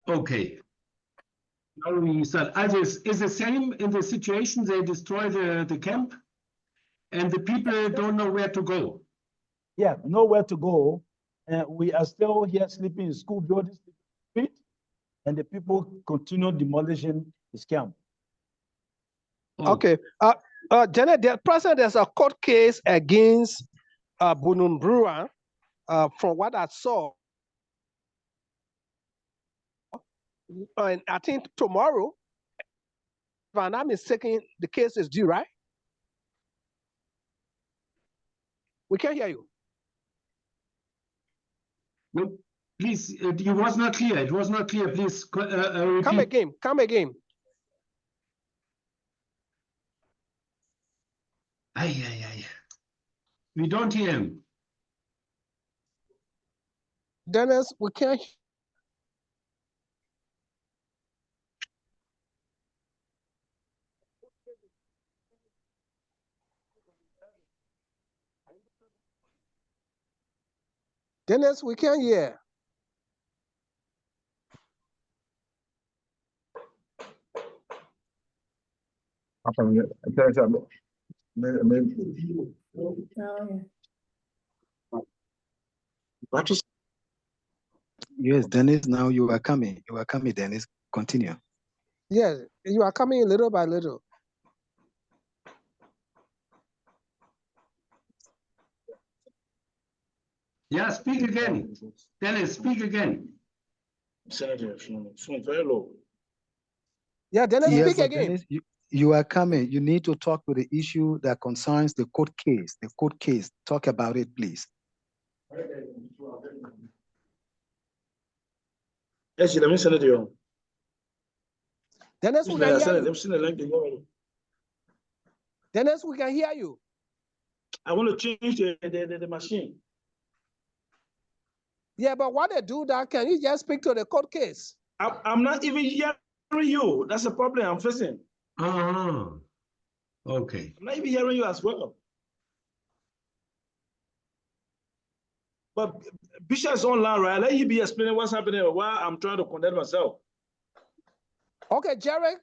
Okay. Now we start. Is the same in the situation they destroy the camp and the people don't know where to go. Yeah, nowhere to go. And we are still here sleeping in school buildings, and the people continue demolishing his camp. Oh. Okay. Janet, there's a court case against Buduburam. From what I saw, and I think tomorrow, if I'm not mistaken, the case is due, right? We can't hear you. No, please, it was not clear. It was not clear. Please repeat. Come again. Come again. Aye. We don't hear him. Dennis, we can't. Dennis, we can't hear. Yes, Dennis, now you are coming. You are coming, Dennis. Continue. Yes, you are coming little by little. Yeah, speak again. Dennis, speak again. Very low. Yeah, Dennis, Yes, speak again. Dennis, you are coming. You need to talk to the issue that concerns the court case. The court case. Talk about it, please. Yes, let me send it to you. Dennis, we can hear you. Dennis, we can hear you. I want to change the machine. Yeah, but why they do that? Can you just speak to the court case? I'm not even hearing you. That's the problem I'm facing. Okay. I'm not even hearing you as well. But Bishop is online, right? Let him be explaining what's happening or why I'm trying to connect myself. Okay, Jared,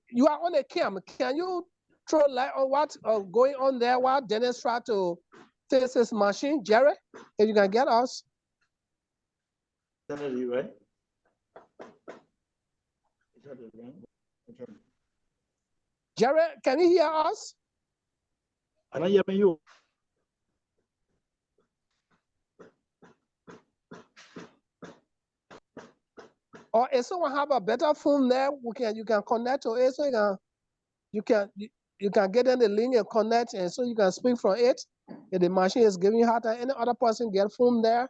you are on a cam. Can you throw light on what's going on there while Dennis try to fix his machine? Jared, if you can get us. Definitely, right? Jared, can you hear us? Can I hear you? Or if someone have a better phone there, you can connect to it, so you can get in the link and connect, and so you can speak from it. If the machine is giving you hard time, any other person get phone there.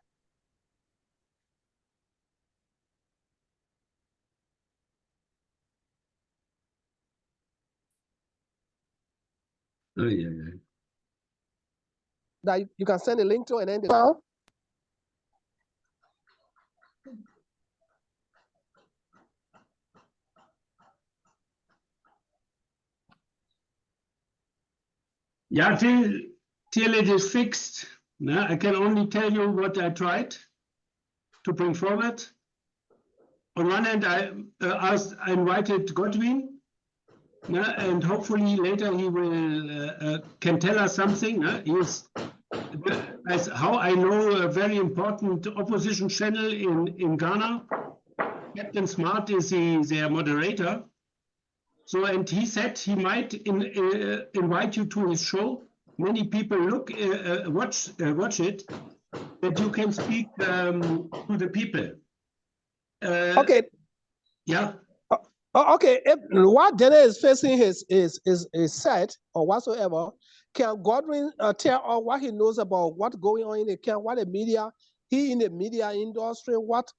Yeah. That you can send a link to, and then the Yeah, till it is fixed. No, I can only tell you what I tried to bring forward. On one hand, I invited Godwin, and hopefully later he will can tell us something. He is, as how I know, a very important opposition channel in Ghana. Captain Smart is their moderator. So, and he said he might invite you to his show. Many people watch it, that you can speak to the people. okay. Yeah. Okay. If what Dennis is facing his set or whatsoever, can Godwin tell us what he knows about what's going on in the camp, what the media, he in the media industry, what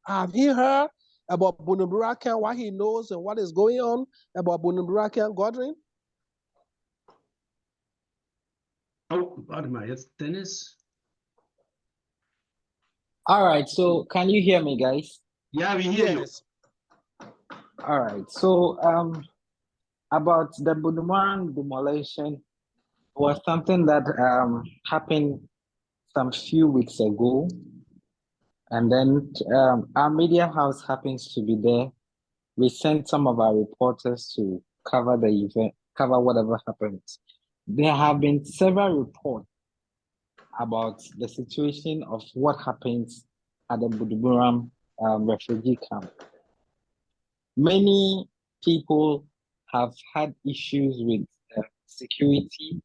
have he heard about Buduburam camp, what he knows and what is going on about Buduburam camp, Godwin? Oh, warte mal, jetzt Dennis. All right, so can you hear me, guys? Yeah, we hear you. All right, so about the Buduburam demolition was something that happened some few weeks ago. And then our media house happens to be there. We sent some of our reporters to cover the event, cover whatever happens. There have been several reports about the situation of what happens at the Buduburam refugee camp. Many people have had issues with security,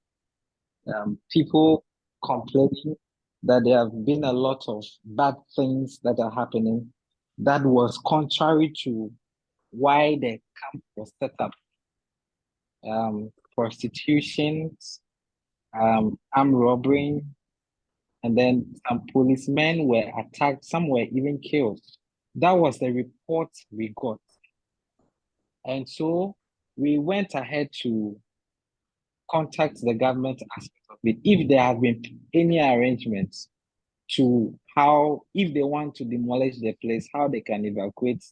people complaining that there have been a lot of bad things that are happening that was contrary to why the camp was set up. Prostitution, armed robbery, and then some policemen were attacked, some were even killed. That was the report we got. And so we went ahead to contact the government aspect of it, if there have been any arrangements to how, if they want to demolish the place, how they can evacuate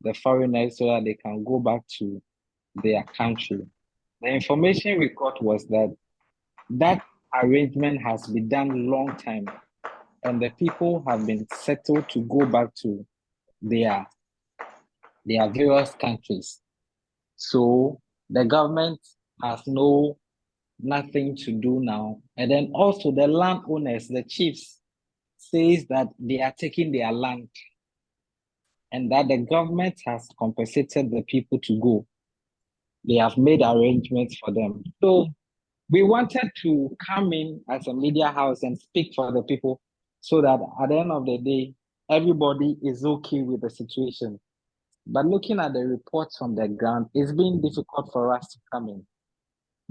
the foreigners so that they can go back to their country. The information we got was that that arrangement has been done long time, and the people have been settled to go back to their various countries. So the government has nothing to do now. And then also the landowners, the chiefs, says that they are taking their land and that the government has compensated the people to go. They have made arrangements for them. So we wanted to come in as a media house and speak for the people so that at the end of the day, everybody is okay with the situation. But looking at the reports from the ground, it's been difficult for us to come in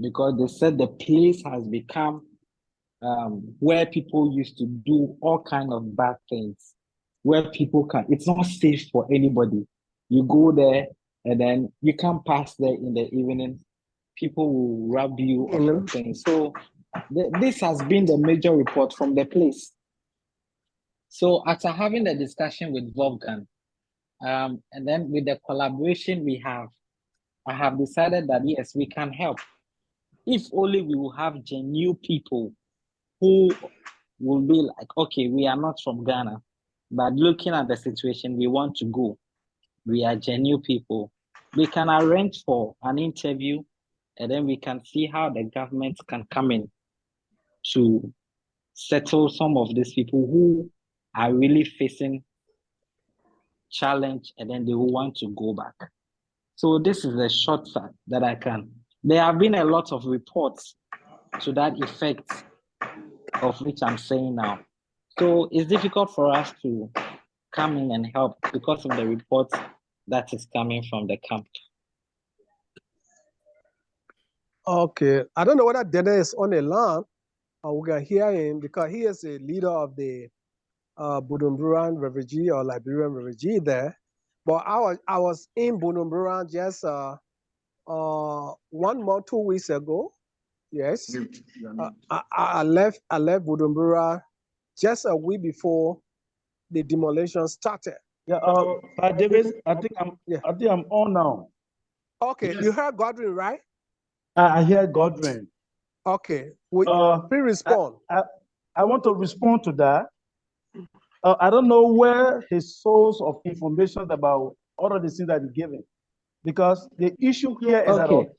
because they said the place has become where people used to do all kinds of bad things, where people it's not safe for anybody. You go there and then you can't pass there in the evening. People will rob you of things. So this has been the major report from the place. So after having the discussion with Wolfgang, and then with the collaboration we have, I have decided that yes, we can help. If only we will have genuine people who will be like, okay, we are not from Ghana, but looking at the situation, we want to go. We are genuine people. We can arrange for an interview, and then we can see how the government can come in to settle some of these people who are really facing challenge, and then they will want to go back. So this is the short fact that I can. There have been a lot of reports to that effect, of which I'm saying now. So it's difficult for us to come in and help because of the reports that is coming from the camp. Okay, I don't know whether Dede is on the line. We can hear him because he is a leader of the Buduburam refugee or Liberian refugee there. But I was in Buduburam just 1 month, 2 weeks ago. Yes, I left Buduburam just a week before the demolition started. Yeah, David, I think I'm on now. Okay, Yes. you heard Godwin, right? I hear Godwin. Okay, please respond. I want to respond to that. I don't know where his source of information about all of the things that he's giving, because the issue here is that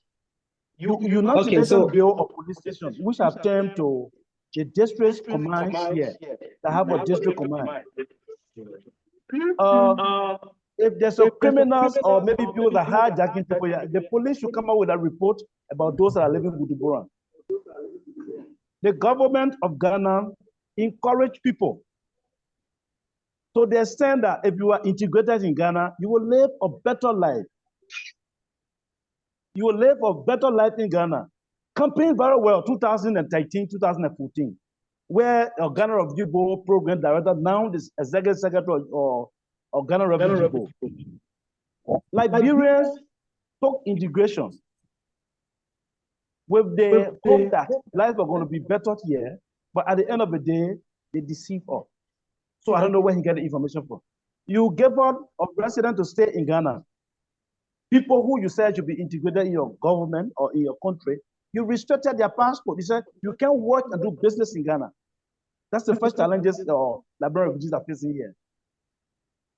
United Nations Bureau of Police Stations, which have turned to the district commands here, that have a district command. If there's some criminals or maybe people that are hijacking people, the police should come out with a report about those that are living in Buduburam. The government of Ghana encourage people to the extent that if you are integrated in Ghana, you will live a better life. You will live a better life in Ghana. Campaign very well 2013, 2014, where Ghana Refugee Board Program Director, now this Executive Secretary or Ghana Refugee Board. Liberians took integration with the hope that life was going to be better here, but at the end of the day, they deceive us. So I don't know where he get the information from. You gave up a resident to stay in Ghana. People who you said should be integrated in your government or in your country, you restricted their passport. You said you can't work and do business in Ghana. That's the first challenges Liberian refugees are facing here.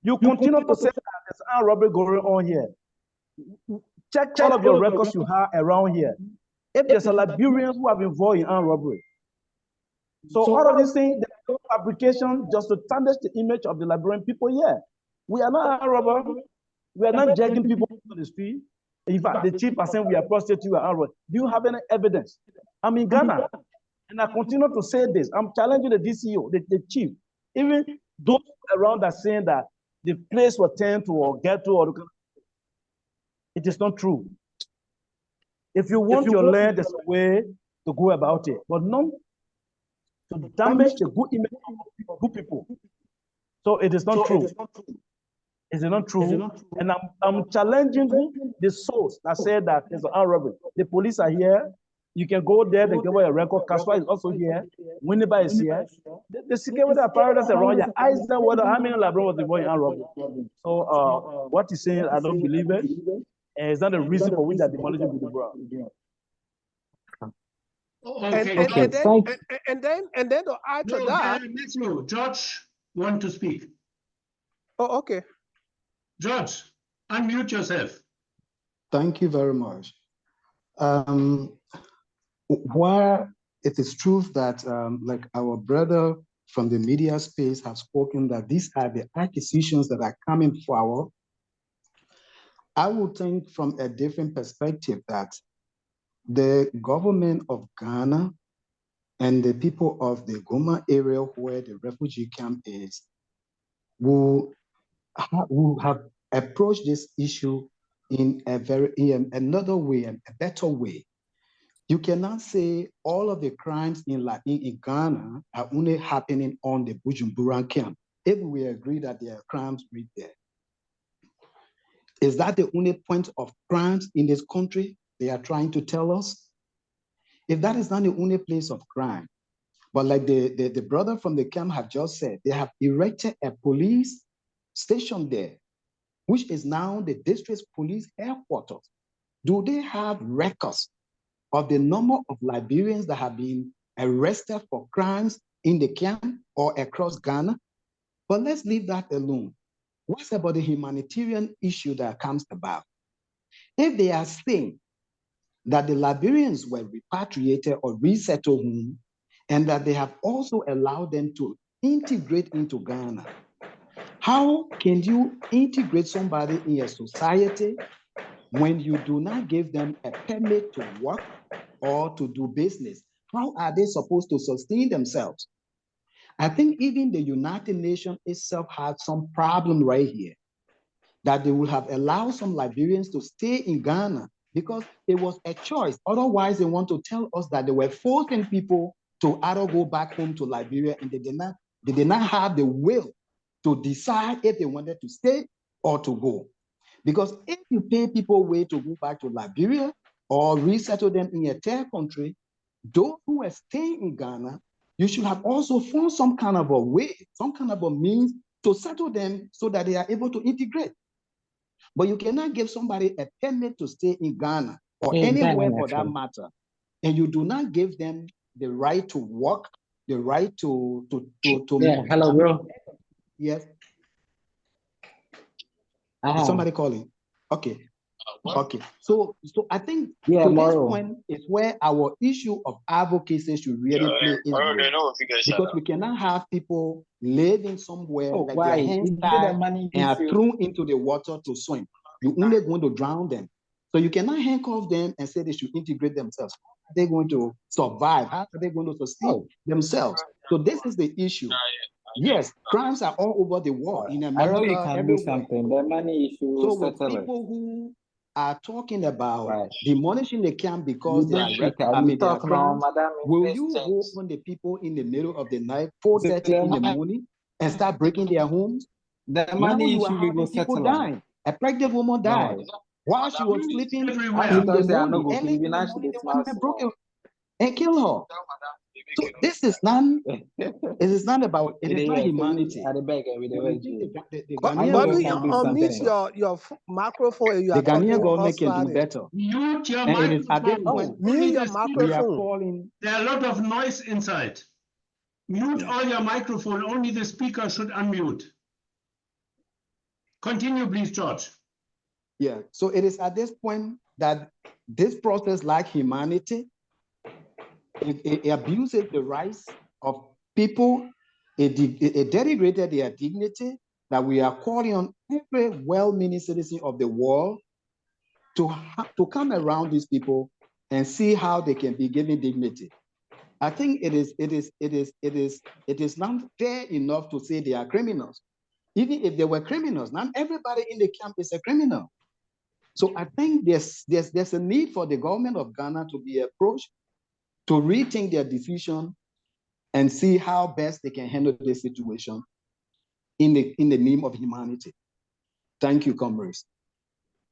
You continue to say that there's armed robbery going on here. Check all of your records you have around here. If there's a Liberians who have been involved in armed robbery. So all of these things, the fabrication just to tarnish the image of the Liberian people here. We are not armed robbers. We are not dragging people on the street. In fact, the chief are saying we are prostitutes, we are armed robbers. Do you have any evidence? I'm in Ghana, and I continue to say this. I'm challenging the DCO, the chief. Even those around are saying that the place was turned to or ghetto or it is not true. If you want your land, there's a way to go about it, but not to damage the good image of good people. So it is not true. Is it not true? And I'm challenging the source that said that there's an armed robbery. The police are here. You can go there, they give you a record. Kaswa is also here. Winneba is here. The security apparatus around here, I said whether how many Liberians was involved in armed robbery. So what he's saying, I don't believe it. And it's not a reason for which they're demolishing Buduburam. And then to add to that. George want to speak. Oh, okay. George, unmute yourself. Thank you very much. Where it is true that like our brother from the media space have spoken that these are the acquisitions that are coming forward, I would think from a different perspective that the government of Ghana and the people of the Goma area where the refugee camp is will have approached this issue in another way, a better way. You cannot say all of the crimes in Ghana are only happening on the Buduburam camp. If we agree that there are crimes right there, is that the only point of crimes in this country they are trying to tell us? If that is not the only place of crime, but like the brother from the camp have just said, they have erected a police station there, which is now the district police headquarters. Do they have records of the number of Liberians that have been arrested for crimes in the camp or across Ghana? But let's leave that alone. What's about the humanitarian issue that comes about? If they are saying that the Liberians were repatriated or resettled home, and that they have also allowed them to integrate into Ghana, how can you integrate somebody in a society when you do not give them a permit to work or to do business? How are they supposed to sustain themselves? I think even the United Nations itself has some problem right here, that they would have allowed some Liberians to stay in Ghana because it was a choice. Otherwise, they want to tell us that they were forcing people to either go back home to Liberia, and they did not have the will to decide if they wanted to stay or to go. Because if you pay people way to go back to Liberia or resettle them in a third country, those who are staying in Ghana, you should have also found some kind of a way, some kind of a means to settle them so that they are able to integrate. But you cannot give somebody a permit to stay in Ghana or anywhere for that matter, and you do not give them the right to work, the right to hello, bro. Yes. Somebody calling. Okay. Okay. So I think this point is where our issue of advocacy should really play in, because we cannot have people living somewhere like their hands tied and are thrown into the water to swim. You're only going to drown them. So you cannot handcuff them and say they should integrate themselves. How are they going to survive? How are they going to sustain themselves? So this is the issue. Yes, crimes are all over the world, in America. I know you can do something. The money issue. So with people who are talking about demolishing the camp because they are crimes, will you go on the people in the middle of the night, 4:30 in the morning, and start breaking their homes? The now money you are having people dying. A pregnant woman died while she was sleeping in the morning. Early in the morning, they went and broke it and killed her. So this is not, it is not about, it is not humanity. Bobby, unmute your microphone. You the Ghanaian government can do better. Mute your microphone. Mute your microphone. There are a lot of noise inside. Mute all your microphone. Only the speaker should unmute. Continue, please, George. Yeah, so it is at this point that this process lacks humanity. It abuses the rights of people. It denigrated their dignity, that we are calling on every well-meaning citizen of the world to come around these people and see how they can be given dignity. I think it is not fair enough to say they are criminals. Even if they were criminals, not everybody in the camp is a criminal. So I think there's a need for the government of Ghana to be approached, to rethink their decision and see how best they can handle this situation in the name of humanity. Thank you, comrades.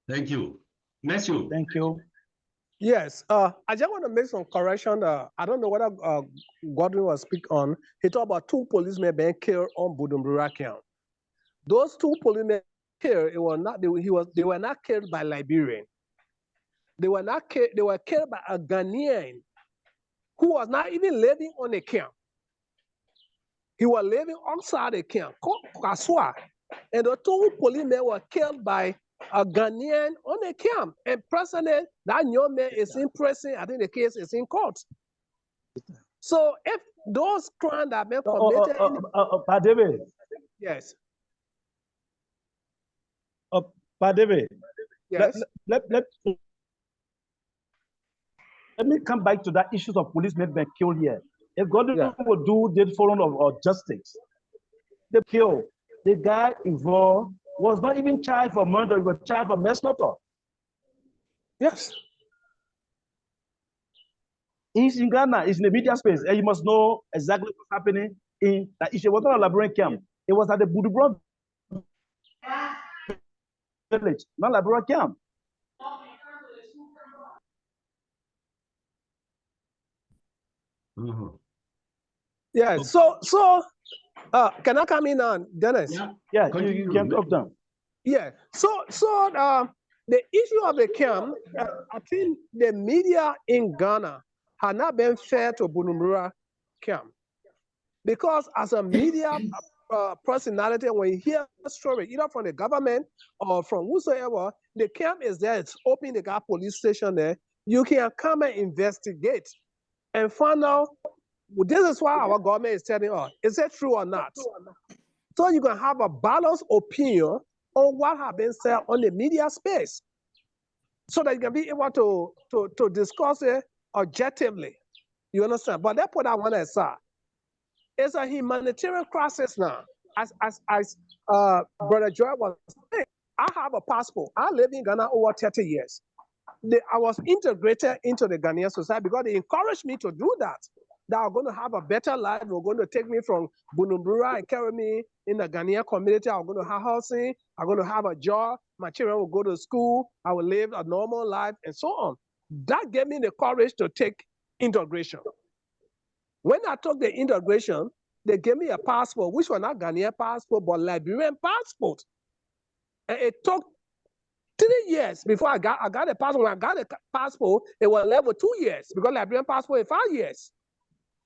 Thank you. Matthew. Thank you. Yes, I just want to make some correction. I don't know whether Godwin was speak on. He talked about 2 policemen being killed on Buduburam camp. Those 2 policemen killed, they were not killed by Liberian. They were not killed. They were killed by a Ghanaian who was not even living on the camp. He was living outside the camp, called Kaswa. And the 2 policemen were killed by a Ghanaian on the camp. And presently, that young man is in prison. I think the case is in court. So if those crimes that have been committed, Pa David. yes. Pa David. Yes. Let me come back to that issues of policemen being killed here. If God would do the forum of justice, they kill the guy involved was not even charged for murder, he was charged for manslaughter. Yes. He's in Ghana, he's in the media space, and you must know exactly what's happening in that issue. It was not a Liberian camp, it was at the Buduburam village, not Liberian camp. Yeah, so can I come in on Dennis? Yeah, you can talk down. Yeah, so the issue of the camp, I think the media in Ghana had not been fair to Buduburam camp, because as a media personality, when you hear a story either from the government or from whosoever, the camp is there, it's open, they got police station there, you can come and investigate and find out. This is why our government is telling us, is it true or not? So you can have a balanced opinion on what has been said on the media space, so that you can be able to discuss it objectively. You understand? But they put that one aside. It's a humanitarian crisis now. As Brother Joy was saying, I have a passport. I live in Ghana over 30 years. I was integrated into the Ghanaian society because they encouraged me to do that. That are going to have a better life. They're going to take me from Buduburam and carry me in the Ghanaian community. I'm going to have housing. I'm going to have a job. My children will go to school. I will live a normal life and so on. That gave me the courage to take integration. When I took the integration, they gave me a passport, which was not Ghanaian passport, but Liberian passport. And it took 3 years before I got a passport. When I got a passport, it was level 2 years, because Liberian passport is 5 years.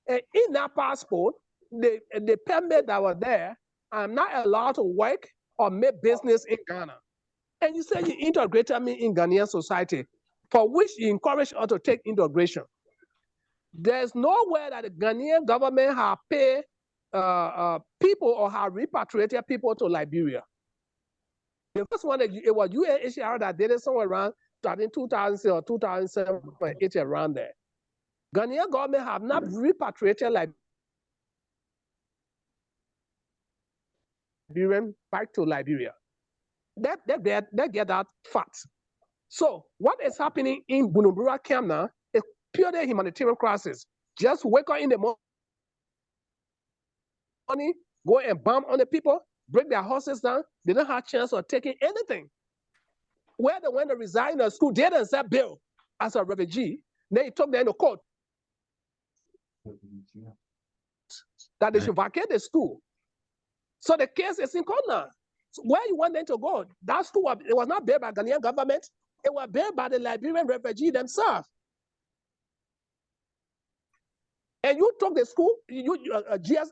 And in that passport, the permit that was there, I'm not allowed to work or make business in Ghana. And you say you integrated me in Ghanaian society, for which you encourage us to take integration. There's nowhere that the Ghanaian government have paid people or have repatriated people to Liberia. The first one, it was UNHCR that did it somewhere around, I think 2006 or 2007, it's around there. Ghanaian government have not repatriated Liberian back to Liberia. They get that fact. So what is happening in Buduburam camp now is purely humanitarian crisis. Just wake up in the morning, go and bomb on the people, break their houses down. They don't have a chance of taking anything. Where they went to resign in the school, they didn't accept bill as a refugee. Then he took them to court that they should vacate the school. So the case is in court now. So where you want them to go? That school, it was not built by Ghanaian government. It was built by the Liberian refugees themselves. And you took the school, GSK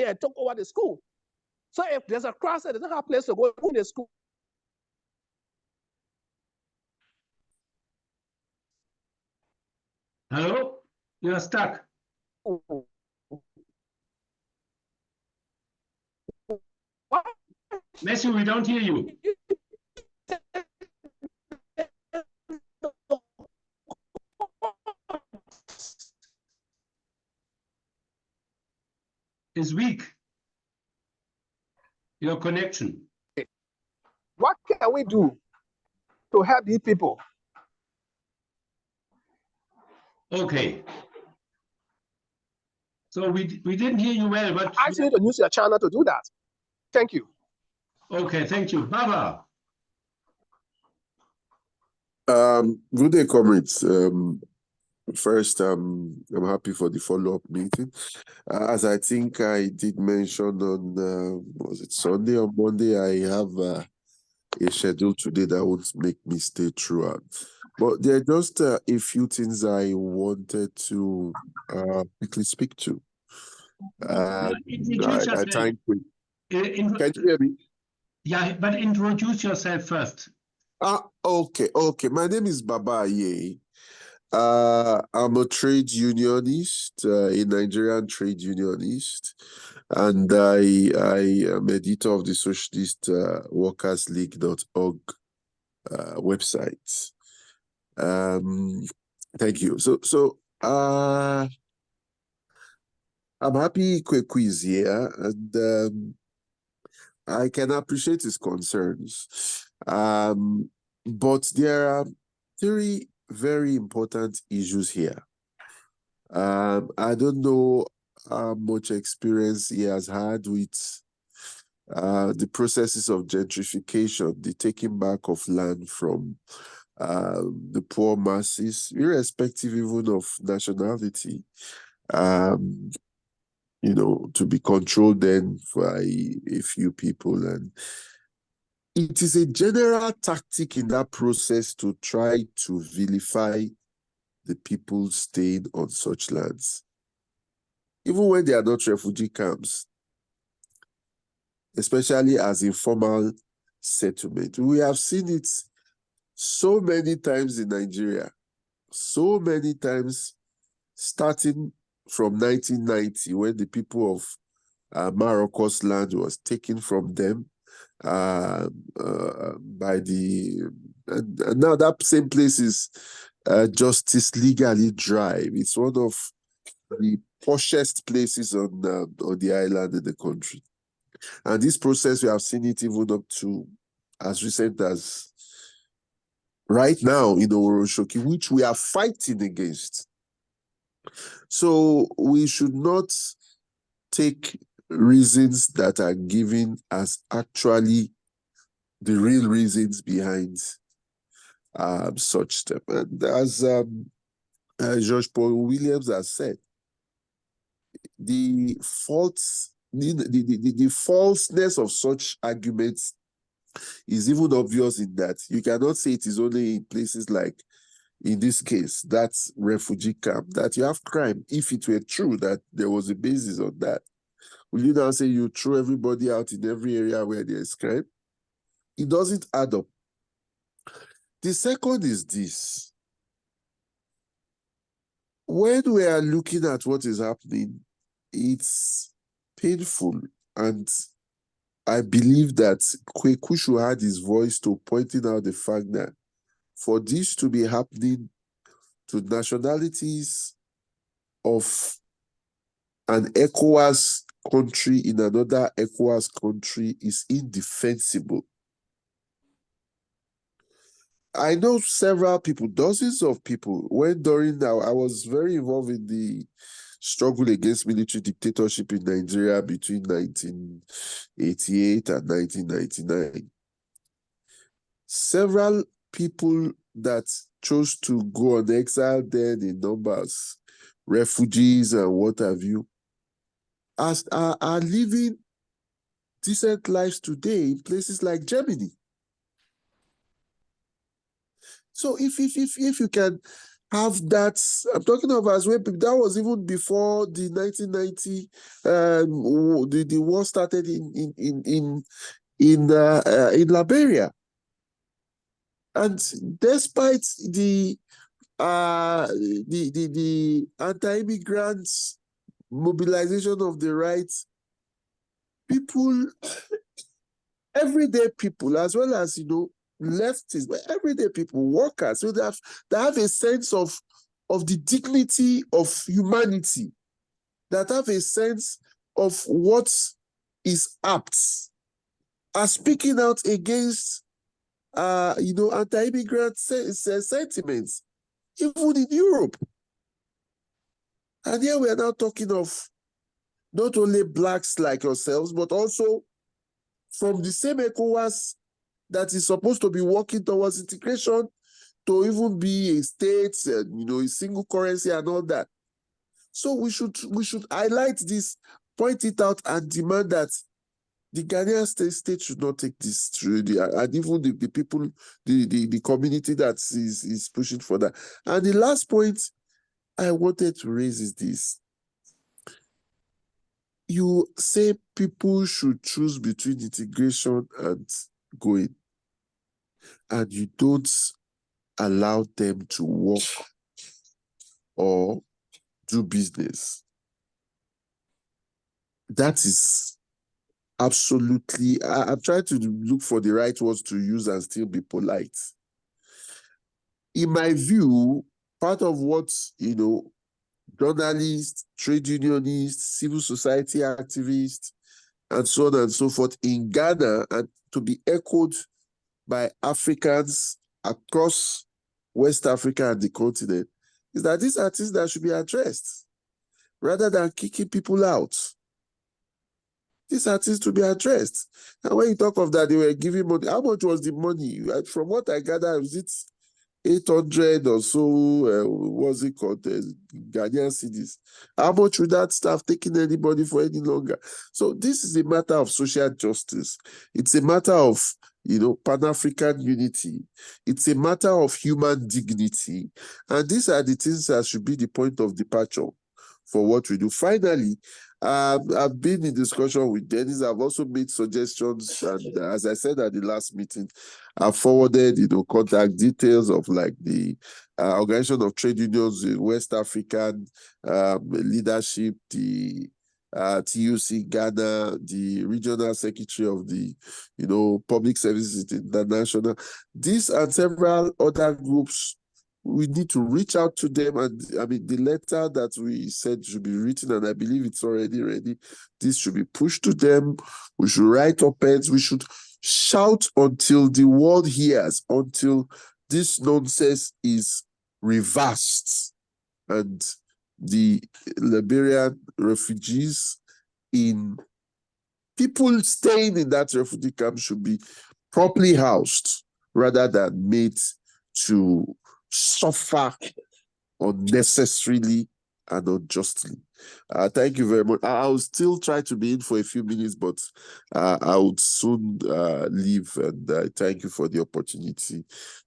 and took over the school. So if there's a class that doesn't have a place to go in the school, Hello? You are stuck. Matthew, we don't hear you. It's weak. Your connection. what can we do to help these people? Okay. So we didn't hear you well, but I need to use your channel to do that. Thank you. okay, thank you. Baba. Good day, comrades. First, I'm happy for the follow-up meeting. As I think I did mention on, was it Sunday or Monday, I have a schedule today that won't make me stay throughout. But there are just a few things I wanted to quickly speak to. Introduce I yourself. thank you. Can you hear me? Yeah, but introduce yourself first. Okay. My name is Baba Aye. I'm a trade unionist, a Nigerian trade unionist, and I am editor of the Socialist Workers League.org website. Thank you. So I'm happy Kweku is here, and I can appreciate his concerns. But there are three very important issues here. I don't know how much experience he has had with the processes of gentrification, the taking back of land from the poor masses, irrespective even of nationality, to be controlled then by a few people. And it is a general tactic in that process to try to vilify the people staying on such lands, even when they are not refugee camps, especially as informal settlement. We have seen it so many times in Nigeria, so many times, starting from 1990, when the people of Morocco's land was taken from them by the, and now that same place is Justice Legally Drive. It's one of the poshest places on the island in the country. And this process, we have seen it even up to as recent as right now in Oroshoki, which we are fighting against. So we should not take reasons that are given as actually the real reasons behind such step. And as George Paul Williams has said, the falseness of such arguments is even obvious in that you cannot say it is only in places like, in this case, that's refugee camp, that you have crime. If it were true that there was a basis on that, will you now say you throw everybody out in every area where there is crime? It doesn't add up. The second is this. When we are looking at what is happening, it's painful, and I believe that Kweku had his voice to pointing out the fact that for this to be happening to nationalities of an ECOWAS country in another ECOWAS country is indefensible. I know several people, dozens of people, when during now, I was very involved in the struggle against military dictatorship in Nigeria between 1988 and 1999. Several people that chose to go on exile then in numbers, refugees and what have you, are living decent lives today in places like Germany. So if you can have that. I'm talking of as well. That was even before the 1990 the war started in Liberia, and despite the anti-immigrants mobilization of the rights, people, everyday people, as well as leftists, but everyday people, workers, so they have a sense of the dignity of humanity, that have a sense of what is apt, are speaking out against anti-immigrant sentiments, even in Europe. And here we are now talking of not only blacks like yourselves, but also from the same ECOWAS that is supposed to be working towards integration, to even be a state, a single currency and all that. So we should highlight this, point it out, and demand that the Ghanaian state should not take this through, and even the people, the community that is pushing for that. And the last point I wanted to raise is this. You say people should choose between integration and going, and you don't allow them to work or do business. That is absolutely, I'm trying to look for the right words to use and still be polite. In my view, part of what, journalists, trade unionists, civil society activists, and so on and so forth in Ghana, and to be echoed by Africans across West Africa and the continent, is that these are things that should be addressed rather than kicking people out. These are things to be addressed. And when you talk of that, they were giving money. How much was the money? From what I gather, was it 800 or so, what's it called, Ghanaian cedis? How much would that staff taking anybody for any longer? So this is a matter of social justice. It's a matter of, Pan-African unity. It's a matter of human dignity. And these are the things that should be the point of departure for what we do. Finally, I've been in discussion with Dennis. I've also made suggestions, and as I said at the last meeting, I've forwarded, contact details of like the Organization of Trade Unions in West African leadership, the TUC Ghana, the regional secretary of the, Public Services International. These and several other groups, we need to reach out to them. And the letter that we said should be written, and I believe it's already ready, this should be pushed to them. We should write op-eds. We should shout until the world hears, until this nonsense is reversed. And the Liberian refugees, people staying in that refugee camp, should be properly housed rather than made to suffer unnecessarily and unjustly. Thank you very much. I'll still try to be in for a few minutes, but I would soon leave. And thank you for the opportunity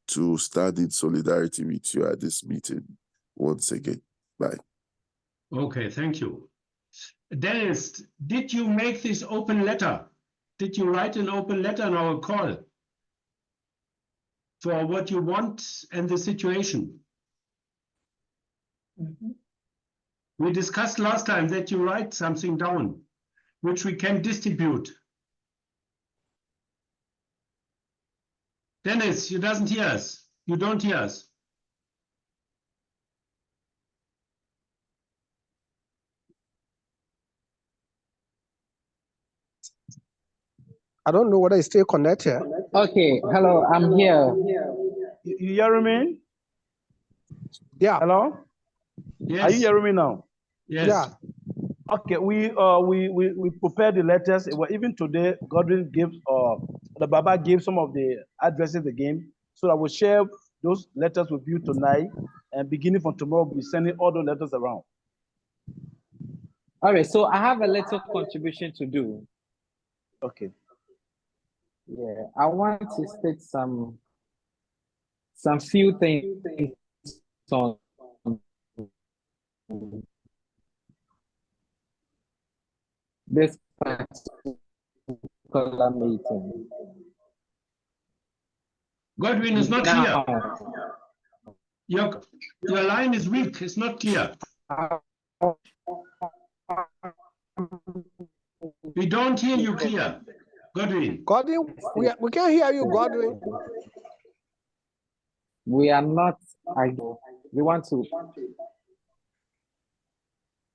to stand in solidarity with you at this meeting once again. Bye. Okay, thank you. Dennis, did you make this open letter? Did you write an open letter on our call for what you want and the situation? We discussed last time that you write something down, which we can distribute. Dennis, you doesn't hear us. You don't hear us. I don't know whether it's still connected. Okay, hello, I'm here. You hear me? Yeah. Hello? Yes. Are you hearing me now? Yes. Yeah. Okay, we prepared the letters. Well, even today, Godwin gave the Baba gave some of the addresses again, so I will share those letters with you tonight, and beginning from tomorrow, we'll be sending all the letters around. All right, so I have a little contribution to do. Okay. Yeah, I want to state some few things on this particular meeting. Godwin is not clear. Now, Your line is weak. It's not clear. We don't hear you clear, Godwin. Godwin, we can't hear you, Godwin. we are not. We want to.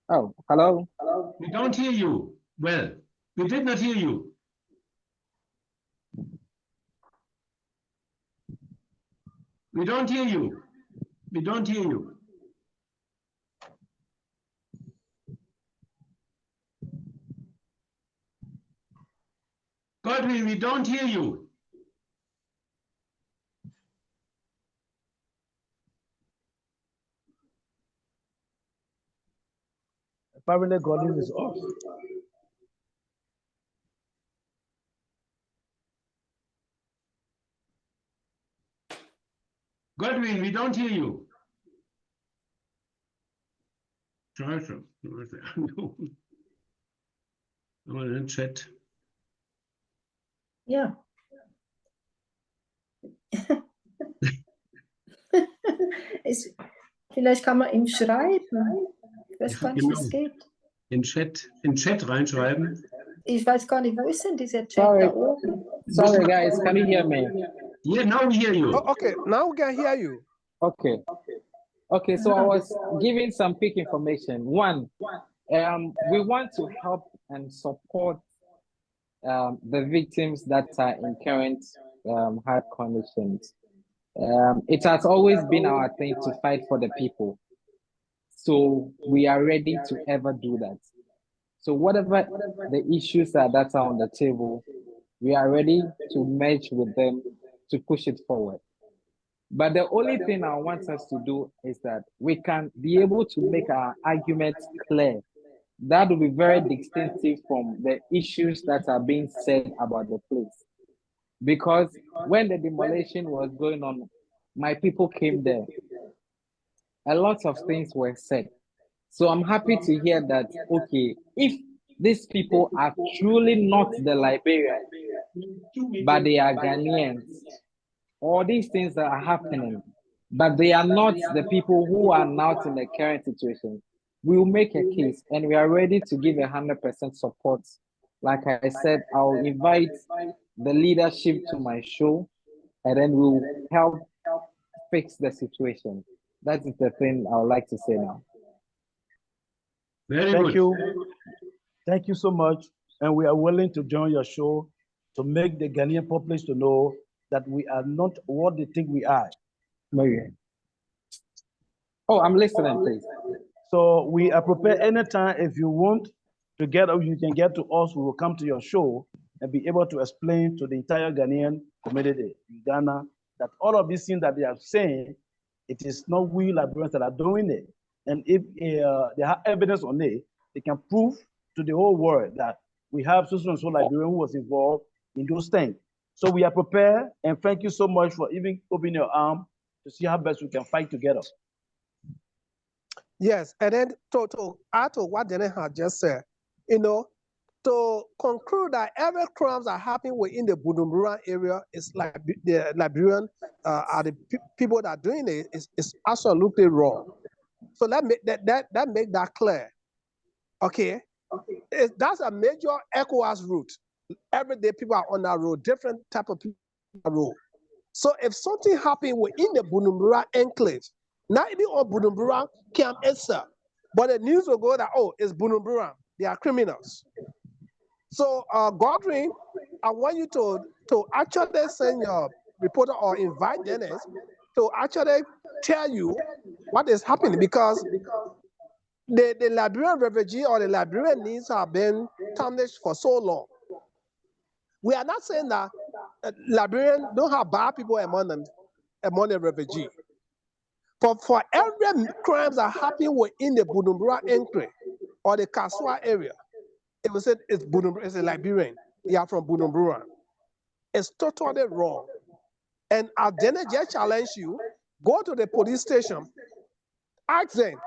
Oh, hello. We don't hear you well. We did not hear you. We don't hear you. We don't hear you. Godwin, we don't hear you. Apparently, Godwin is off. Godwin, we don't hear you. Mal in Chat. Ja. Vielleicht kann man ihm schreiben. Ich weiß gar nicht, wie es geht. In Chat reinschreiben. Ich weiß gar nicht, wo ist denn dieser Chat Sorry. da oben? Sorry, guys. Can you hear me? Yeah, now we hear you. Oh, okay, now we can hear you. Okay. Okay, so I was giving some quick information. One, we want to help and support the victims that are in current hard conditions. It has always been our thing to fight for the people. So we are ready to ever do that. So whatever the issues are that are on the table, we are ready to merge with them to push it forward. But the only thing I want us to do is that we can be able to make our arguments clear. That will be very distinctive from the issues that are being said about the place. Because when the demolition was going on, my people came there. A lot of things were said. So I'm happy to hear that, okay, if these people are truly not the Liberians, but they are Ghanaians, all these things that are happening, but they are not the people who are now in the current situation, we will make a case and we are ready to give 100% support. Like I said, I'll invite the leadership to my show and then we'll help fix the situation. That is the thing I would like to say now. Very Thank good. you. Thank you so much. And we are willing to join your show to make the Ghanaian populace to know that we are not what they think we are. Oh, I'm listening, please. So we are prepared anytime. If you want to get up, you can get to us. We will come to your show and be able to explain to the entire Ghanaian community in Ghana that all of these things that they are saying, it is not we Liberians that are doing it. And if they have evidence on it, they can prove to the whole world that we have so and so Liberian who was involved in those things. So we are prepared, and thank you so much for even opening your arm to see how best we can fight together. Yes, and then to add to what Dene had just said, to conclude that every crimes that happen within the Buduburam area is like the Liberian are the people that are doing it is absolutely wrong. So that make that clear. Okay, that's a major ECOWAS route. Every day people are on that road, different type of people on that road. So if something happened within the Buduburam enclave, not even on Buduburam camp itself, but the news will go that, oh, it's Buduburam, they are criminals. So Godwin, I want you to actually send your reporter or invite Dennis to actually tell you what is happening, because the Liberian refugee or the Liberian needs have been tarnished for so long. We are not saying that Liberians don't have bad people among them, among the refugees. But for every crimes that happen within the Buduburam enclave or the Kasua area, it was said it's a Liberian. They are from Buduburam. It's totally wrong. And as Dene just challenge you, go to the police station, ask them,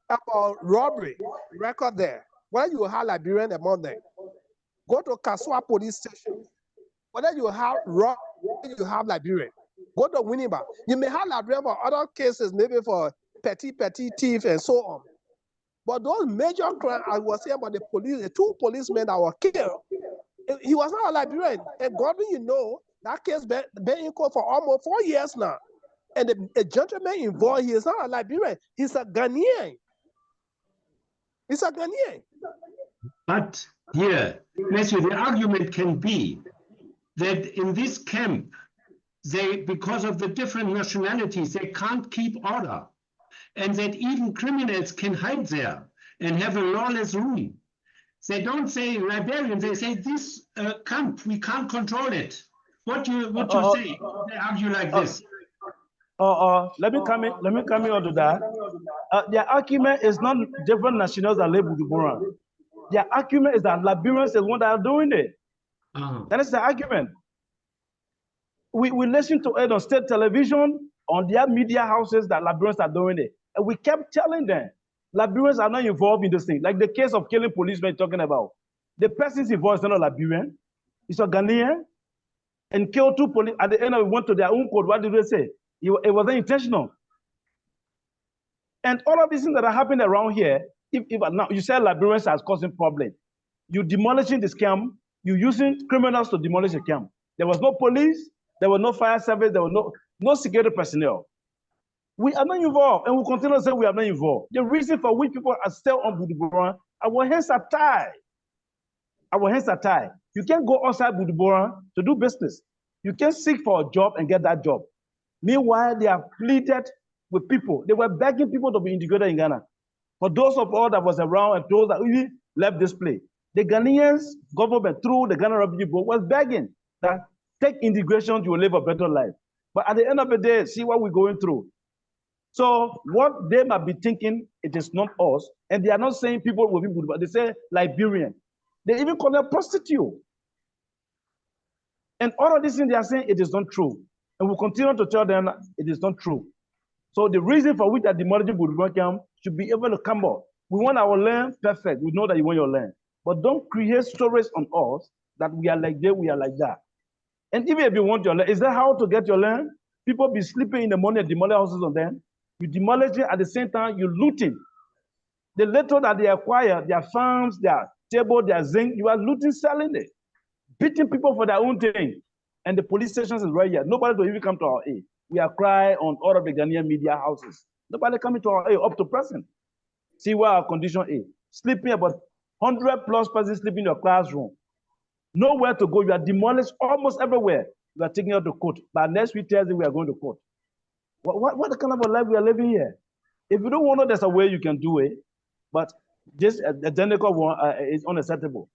about robbery record there. Whether you have Liberian among them, go to Kasua police station. Whether you have robbery, you have Liberian. Go to Winneba. You may have Liberian for other cases, maybe for petty thief and so on. But those major crimes, I was saying about the police, the 2 policemen that were killed, he was not a Liberian. And Godwin, you know, that case been in court for almost 4 years now. And the gentleman involved, he is not a Liberian. He's a Ghanaian. He's a Ghanaian. But here, Matthew, the argument can be that in this camp, because of the different nationalities, they can't keep order. And that even criminals can hide there and have a lawless room. They don't say Liberian, they say this camp, we can't control it. What you say? They argue like this. Let me come in onto that. Their argument is not different nationals that live in Buduburam. Their argument is that Liberians is the one that are doing it. That is the argument. We listen to it on state television, on their media houses, that Liberians are doing it. And we kept telling them, Liberians are not involved in this thing. Like the case of killing policemen talking about. The person's involved is not Liberian. It's a Ghanaian. And killed 2 police. At the end of it, went to their own court. What did they say? It wasn't intentional. And all of these things that are happening around here, if now you say Liberians are causing problems, you demolishing this camp, you using criminals to demolish the camp. There was no police, there was no fire service, there was no security personnel. We are not involved, and we continue to say we are not involved. The reason for which people are still on Buduburam, our hands are tied. Our hands are tied. You can't go outside Buduburam to do business. You can't seek for a job and get that job. Meanwhile, they have pleaded with people. They were begging people to be integrated in Ghana. For those of all that was around and those that really left this place, the Ghanaians government through the Ghana Refugee Board was begging that take integration, you will live a better life. But at the end of the day, see what we're going through. So what they might be thinking, it is not us. And they are not saying people will be good, but they say Liberian. They even call them prostitute. And all of these things they are saying, it is not true. And we'll continue to tell them it is not true. So the reason for which that demolishing Buduburam camp should be able to come up. We want our land perfect. We know that you want your land. But don't create stories on us that we are like that, we are like that. And even if you want your land, is that how to get your land? People be sleeping in the morning and demolish houses on them. You demolish it at the same time, you looting. The little that they acquire, their farms, their table, their zinc, you are looting, selling it. Beating people for their own thing. And the police stations is right here. Nobody will even come to our aid. We are crying on all of the Ghanaian media houses. Nobody coming to our aid up to present. See where our condition is. Sleeping about 100+ persons sleeping in your classroom. Nowhere to go. You are demolished almost everywhere. You are taking out the court. But next week, Thursday, we are going to court. What kind of a life we are living here? If you don't want to, there's a way you can do it. But just a identical one is unacceptable.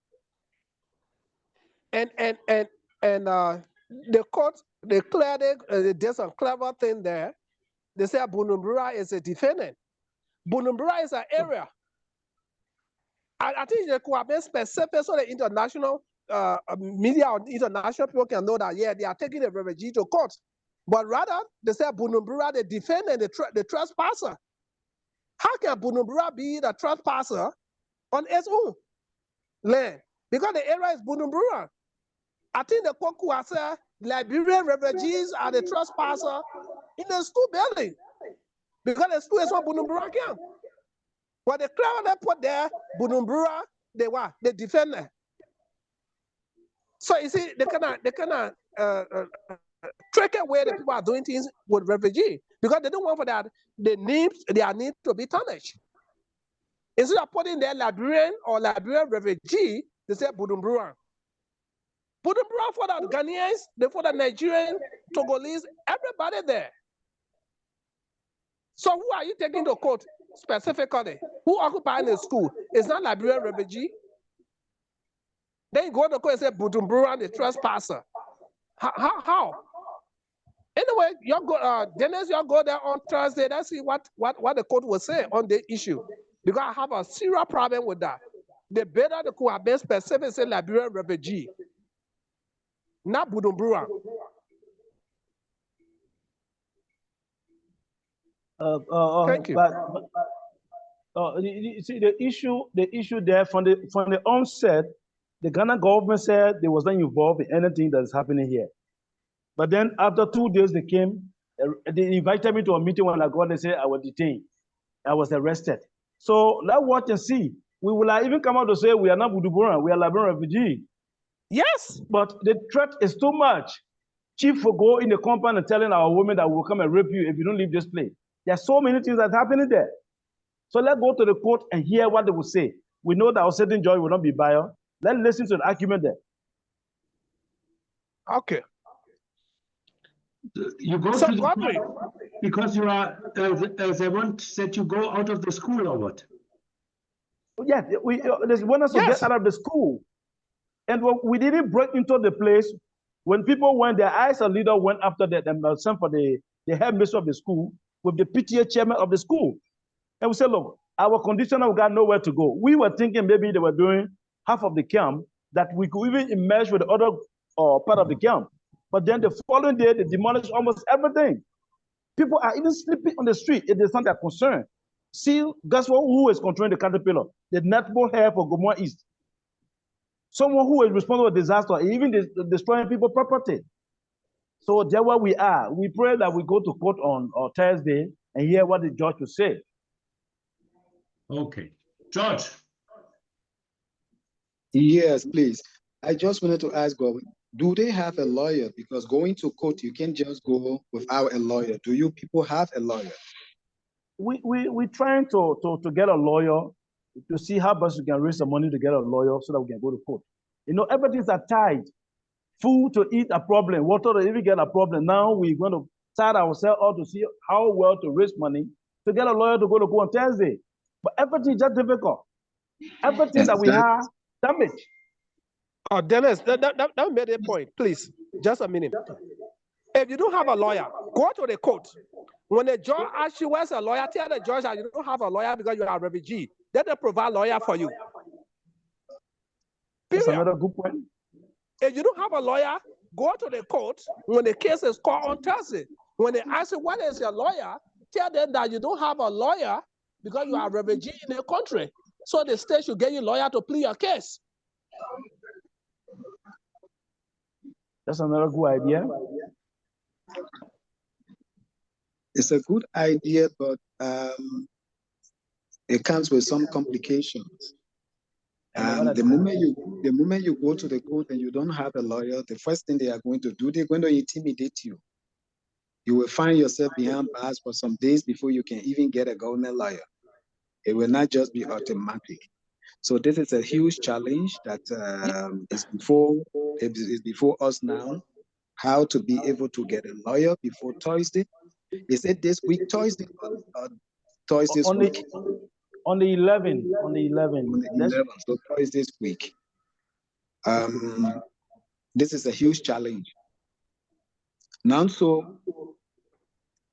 And the court declared there's a clever thing there. They say Buduburam is a defendant. Buduburam is an area. I think they could have been specific so the international media or international people can know that, yeah, they are taking the refugee to court. But rather, they say Buduburam, the defendant, the trespasser. How can Buduburam be the trespasser on its own land? Because the area is Buduburam. I think the court could have said Liberian refugees are the trespasser in the school building. Because the school is what Buduburam camp. But the crowd they put there, Buduburam, they defend them. So you see, they cannot trick away the people are doing things with refugees because they don't want for that their need to be tarnished. Instead of putting their Liberian or Liberian refugee, they say Buduburam. Buduburam for the Ghanaians, they for the Nigerian, Togolese, everybody there. So who are you taking to court specifically? Who occupying the school? It's not Liberian refugee. Then you go to court and say Buduburam, the trespasser. How? Anyway, Dennis, you go there on Thursday. Let's see what the court will say on the issue. Because I have a serious problem with that. The better the court have been specific, say Liberian refugee, not Buduburam. Thank you. you see the issue there from the onset, the Ghana government said they was not involved in anything that's happening here. But then after 2 days they came, they invited me to a meeting. When I got, they said I was detained, I was arrested. So let's watch and see. We will even come out to say we are not Buduburam, we are Liberian refugee. Yes. But the threat is too much. Chief will go in the compound and telling our women that we'll come and rape you if you don't leave this place. There are so many things that are happening there. So let's go to the court and hear what they will say. We know that our certain judge will not be biased. Let's listen to the argument there. Okay. You go So to the Godwin, because you are, as I want said, you go out of the school or what? Yeah, they want us to Yes. get out of the school. And we didn't break into the place. When people went, their eyes, a leader went after that and sent for the headmistress of the school with the PTA chairman of the school. And we said, look, our conditioner, we got nowhere to go. We were thinking maybe they were doing half of the camp, that we could even emerge with the other part of the camp. But then the following day, they demolished almost everything. People are even sleeping on the street. It is not their concern. See, guess what? Who is controlling the caterpillar? The netball hair for Gomorrah East. Someone who is responsible for disaster, even destroying people's property. So there where we are. We pray that we go to court on Thursday and hear what the judge will say. Okay. George. Yes, please. I just wanted to ask God, do they have a lawyer? Because going to court, you can't just go without a lawyer. Do you people have a lawyer? We're trying to get a lawyer to see how best we can raise some money to get a lawyer so that we can go to court. You know, everything's tied. Food to eat a problem, water to even get a problem. Now we're going to start ourselves out to see how well to raise money to get a lawyer to go to court on Thursday. But everything is just difficult. Everything that we have damaged. Oh, Dennis, that made a point. Please, just a minute. If you don't have a lawyer, go to the court. When the judge asks you where's a lawyer, tell the judge that you don't have a lawyer because you are a refugee. Then they provide a lawyer for you. That's Period. another good point. If you don't have a lawyer, go to the court when the case is called on Thursday. When they ask you what is your lawyer, tell them that you don't have a lawyer because you are a refugee in the country. So the state should get you a lawyer to plead your case. That's another good idea. It's a good idea, but it comes with some complications. The moment you go to the court and you don't have a lawyer, the first thing they are going to do, they're going to intimidate you. You will find yourself behind bars for some days before you can even get a government lawyer. It will not just be automatic. So this is a huge challenge that is before us now. How to be able to get a lawyer before Thursday? Is it this week, Thursday, or Thursday's week? On the 11th. On the 11th. On the 11th, so Thursday's week. This is a huge challenge. Now, so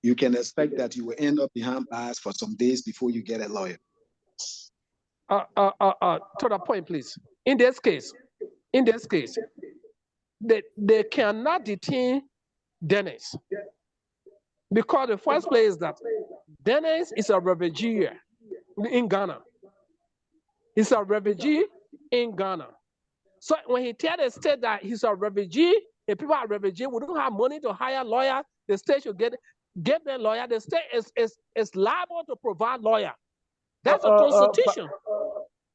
you can expect that you will end up behind bars for some days before you get a lawyer. To the point, please. In this case, they cannot detain Dennis because the first place is that Dennis is a refugee in Ghana. He's a refugee in Ghana. So when he tells the state that he's a refugee, if people are refugees, we don't have money to hire a lawyer, the state should get the lawyer. The state is liable to provide lawyer. That's a constitution.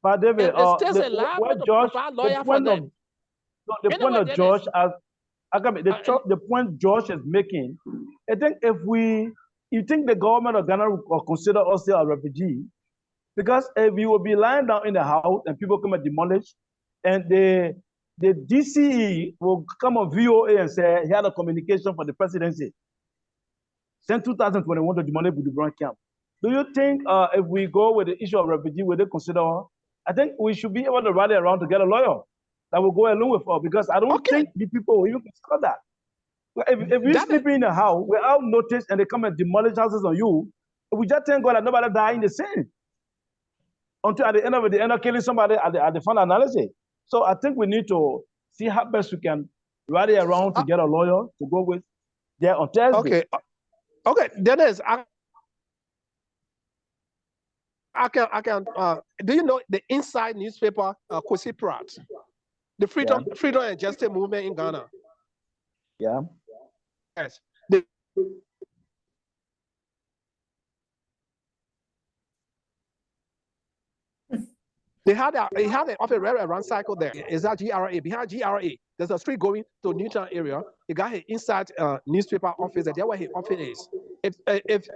But David, the state is liable to provide lawyer for them. The point of George, the point George is making, I think you think the government of Ghana will consider us still a refugee, because if you will be lying down in the house and people come and demolish, and the DCE will come on VOA and say he had a communication for the presidency since 2021 to demolish Buduburam camp. Do you think if we go with the issue of refugee, will they consider? I think we should be able to rally around to get a lawyer that will go along with us, because I don't think the people will even consider that. If you're sleeping in a house without notice and they come and demolish houses on you, we just thank God that nobody died in the same. Until at the end of it, they end up killing somebody at the final analysis. So I think we need to see how best we can rally around to get a lawyer to go with there on Thursday. Okay, Dennis, I can. Do you know the inside newspaper, Kosi Prat, the freedom and justice movement in Ghana? Yeah. Yes. They had an office right around cycle there. Is that GRA? Behind GRA, there's a street going to Newtown area. He got his inside newspaper office, and there where his office is. If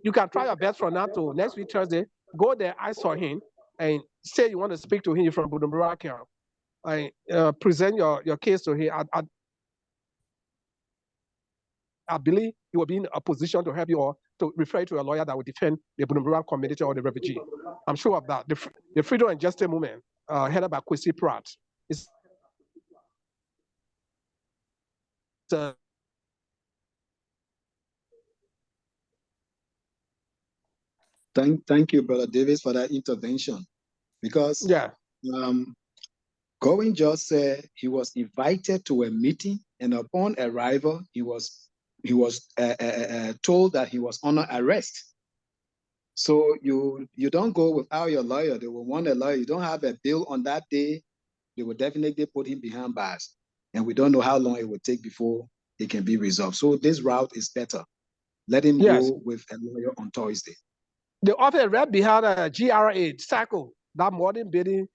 you can try your best from now to next week Thursday, go there, ask for him, and say you want to speak to him from Buduburam camp. And present your case to him. I believe he will be in a position to help you or to refer you to a lawyer that will defend the Buduburam community or the refugee. I'm sure of that. The freedom and justice movement, headed by Kwesi Pratt, is Thank you, Brother Davis, for that intervention. Because Going just said he was invited to a meeting, and upon arrival, he was told that he was under arrest. So you don't go without your lawyer. They will want a lawyer. You don't have a bill on that day, they will definitely put him behind bars. And we don't know how long it will take before it can be resolved. So this route is better. Let him go with a lawyer on Thursday. The office right behind a GRA cycle, that modern building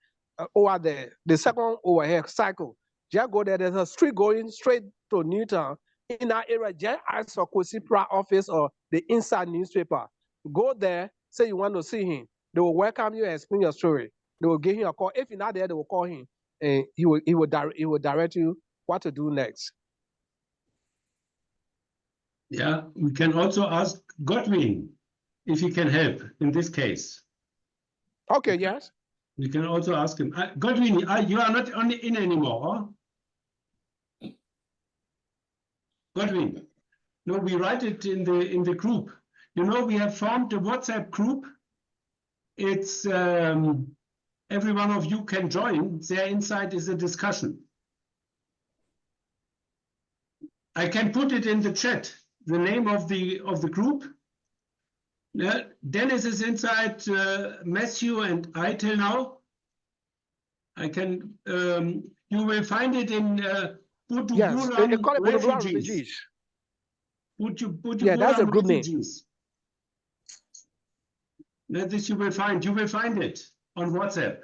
over there, the second overhead cycle. Just go there, there's a street going straight to Newtown. In that area, just ask for Kwesi Pratt office or the inside newspaper. Go there, say you want to see him. They will welcome you and explain your story. They will give him a call. If you're not there, they will call him and he will direct you what to do next. Yeah, we can also ask Godwin if he can help in this case. Okay, yes. We can also ask him. Godwin, you are not in anymore, huh? Godwin, no, we write it in the group. You know, we have formed a WhatsApp group. It's every one of you can join. There inside is a discussion. I can put it in the chat. The name of the group. Yeah, Dennis is inside, Matthew and I till now. I can. You will find it in Buduburam refugees. Yeah, that's a good refugees. Name. This you will find. You will find it on WhatsApp.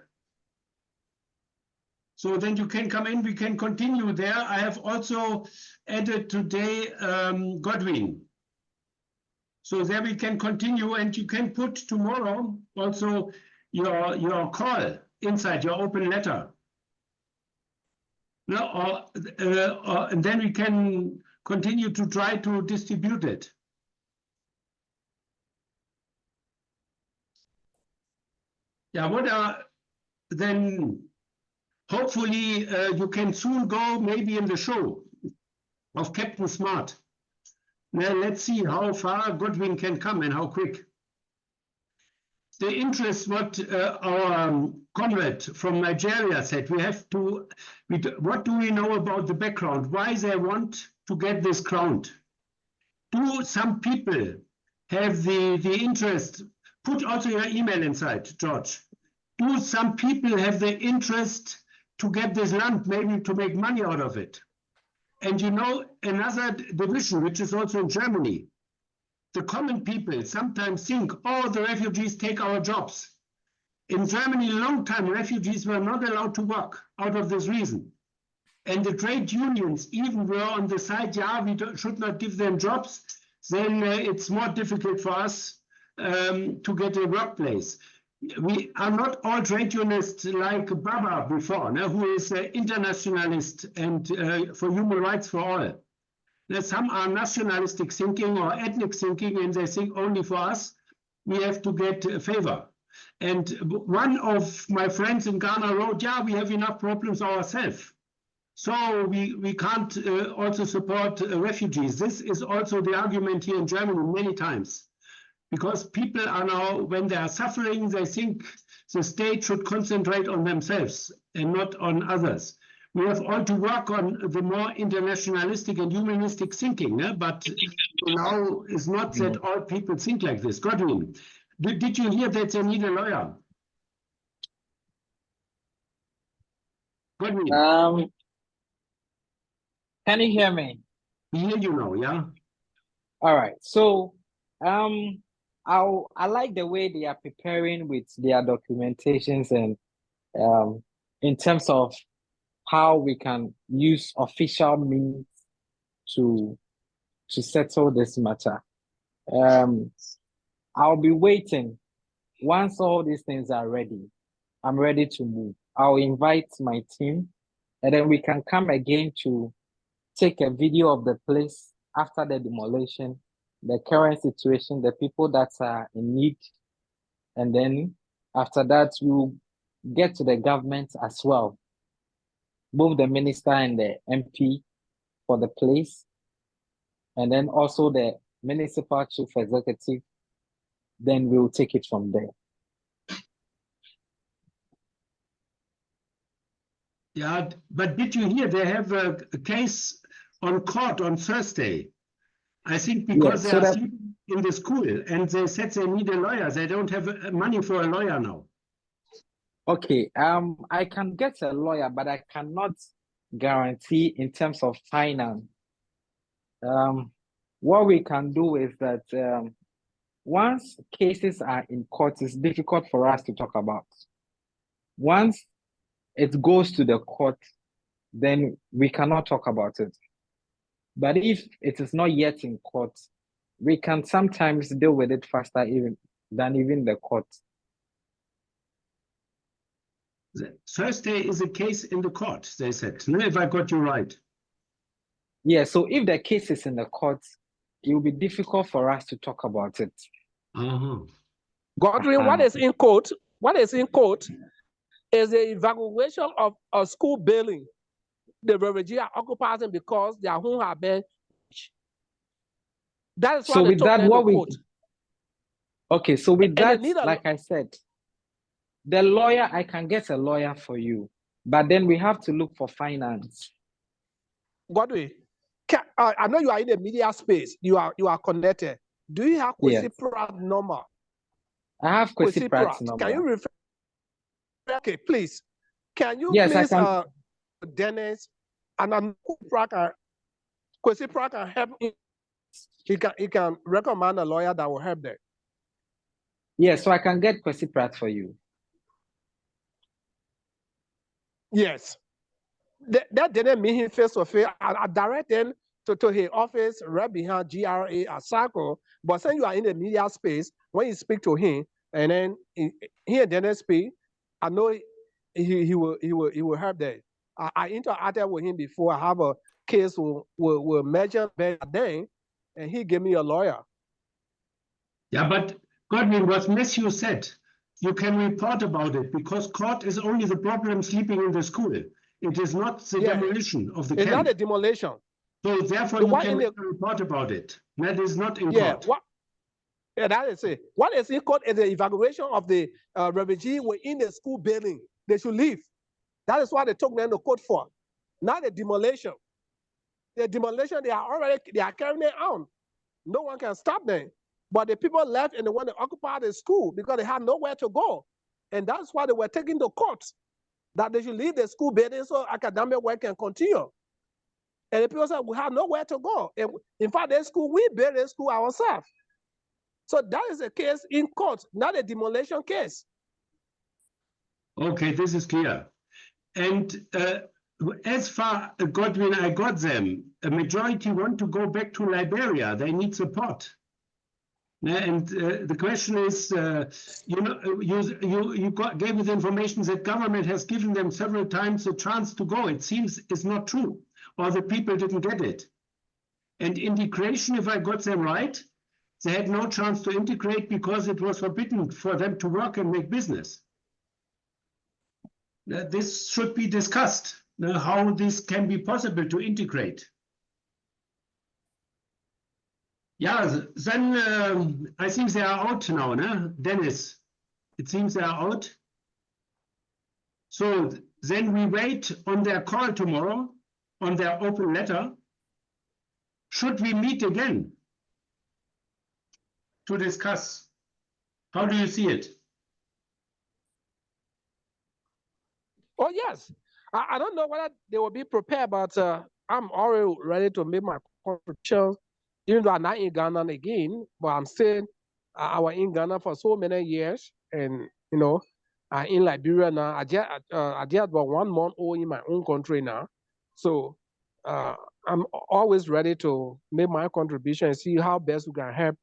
So then you can come in. We can continue there. I have also added today Godwin. So there we can continue, and you can put tomorrow also your call inside your open letter. No, and then we can continue to try to distribute it. Yeah, what are then? Hopefully, you can soon go maybe in the show of Captain Smart. Now, let's see how far Godwin can come and how quick. The interest, what our comrade from Nigeria said, we have to, what do we know about the background? Why they want to get this ground? Do some people have the interest? Put also your email inside, George. Do some people have the interest to get this land, maybe to make money out of it? And you know, another division, which is also in Germany, the common people sometimes think, oh, the refugees take our jobs. In Germany, a long time, refugees were not allowed to work out of this reason. And the trade unions even were on the side, yeah, we should not give them jobs. Then it's more difficult for us to get a workplace. We are not all trade unionists like Baba before, who is an internationalist and for human rights for all. Now, some are nationalistic thinking or ethnic thinking, and they think only for us, we have to get a favor. And one of my friends in Ghana wrote, yeah, we have enough problems ourselves. So we can't also support refugees. This is also the argument here in Germany many times. Because people are now, when they are suffering, they think the state should concentrate on themselves and not on others. We have all to work on the more internationalistic and humanistic thinking, but now it's not that all people think like this. Godwin, Did you hear that they need a lawyer? Godwin, Can you hear me? we hear you now, yeah? All right. So, I like the way they are preparing with their documentations and in terms of how we can use official means to settle this matter. I'll be waiting. Once all these things are ready, I'm ready to move. I'll invite my team, and then we can come again to take a video of the place after the demolition, the current situation, the people that are in need, and then after that, we'll get to the government as well, both the minister and the MP for the place, and then also the municipal chief executive. Then we'll take it from there. Yeah, but did you hear they have a case on court on Thursday? I think because Yeah, they so are that- sleeping in the school and they said they need a lawyer. They don't have money for a lawyer now. Okay, I can get a lawyer, but I cannot guarantee in terms of finance. What we can do is that once cases are in court, it's difficult for us to talk about. Once it goes to the court, then we cannot talk about it. But if it is not yet in court, we can sometimes deal with it faster than even the court. Thursday is a case in the court, they said, if I got you right. Yeah, so if the case is in the court, it will be difficult for us to talk about it. Godwin, what is in court? What is in court is the evaluation of a school building. The refugee are occupying because their home have been. That is why So they with took that, them to what we court. okay, so with And that, they need a- like I said, the lawyer, I can get a lawyer for you, but then we have to look for finance. Godwin, I know you are in the media space. You are connected. Do you have Yes. Kwesi Pratt number? I have Kwesi Pratt's Can number. you refer? Okay, please. Can you Yes, I please, can. Dennis, and Kwesi Pratt can help him. He can recommend a lawyer that will help them. Yes, so I can get Kwesi Pratt for you. Yes. That didn't mean him face to face. I direct him to his office right behind GRA at Circle. But since you are in the media space, when you speak to him, and then he and Dennis speak, I know he will help them. I interacted with him before. I have a case with Major then, and he gave me a lawyer. Yeah, but Godwin, what Matthew said, you can report about it because court is only the problem sleeping in the school. It is not the demolition of the It's camp. not a demolition. So therefore you can make a report about it. That is not in court. Yeah, that is it. What is in court is the evacuation of the refugee within the school building. They should leave. That is what they took them to court for. Not the demolition. The demolition, they are carrying it on. No one can stop them. But the people left and they want to occupy the school because they had nowhere to go. And that's why they were taking to court, that they should leave the school building so academic work can continue. And the people said, we have nowhere to go. And in fact, we built the school ourselves. So that is a case in court, not a demolition case. Okay, this is clear. And as far as Godwin, I got them, a majority want to go back to Liberia. They need support. And the question is, you gave us information that government has given them several times a chance to go. It seems it's not true, or the people didn't get it. And integration, if I got them right, they had no chance to integrate because it was forbidden for them to work and make business. This should be discussed, how this can be possible to integrate. Yeah, then I think they are out now, no? Dennis, it seems they are out. So then we wait on their call tomorrow, on their open letter. Should we meet again to discuss How do you see it? Oh, yes. I don't know whether they will be prepared, but I'm already ready to make my contribution, even though I'm not in Ghana again, but I'm still, I was in Ghana for so many years, and, you know, I'm in Liberia now. I just about 1 month old in my own country now. So I'm always ready to make my contribution and see how best we can help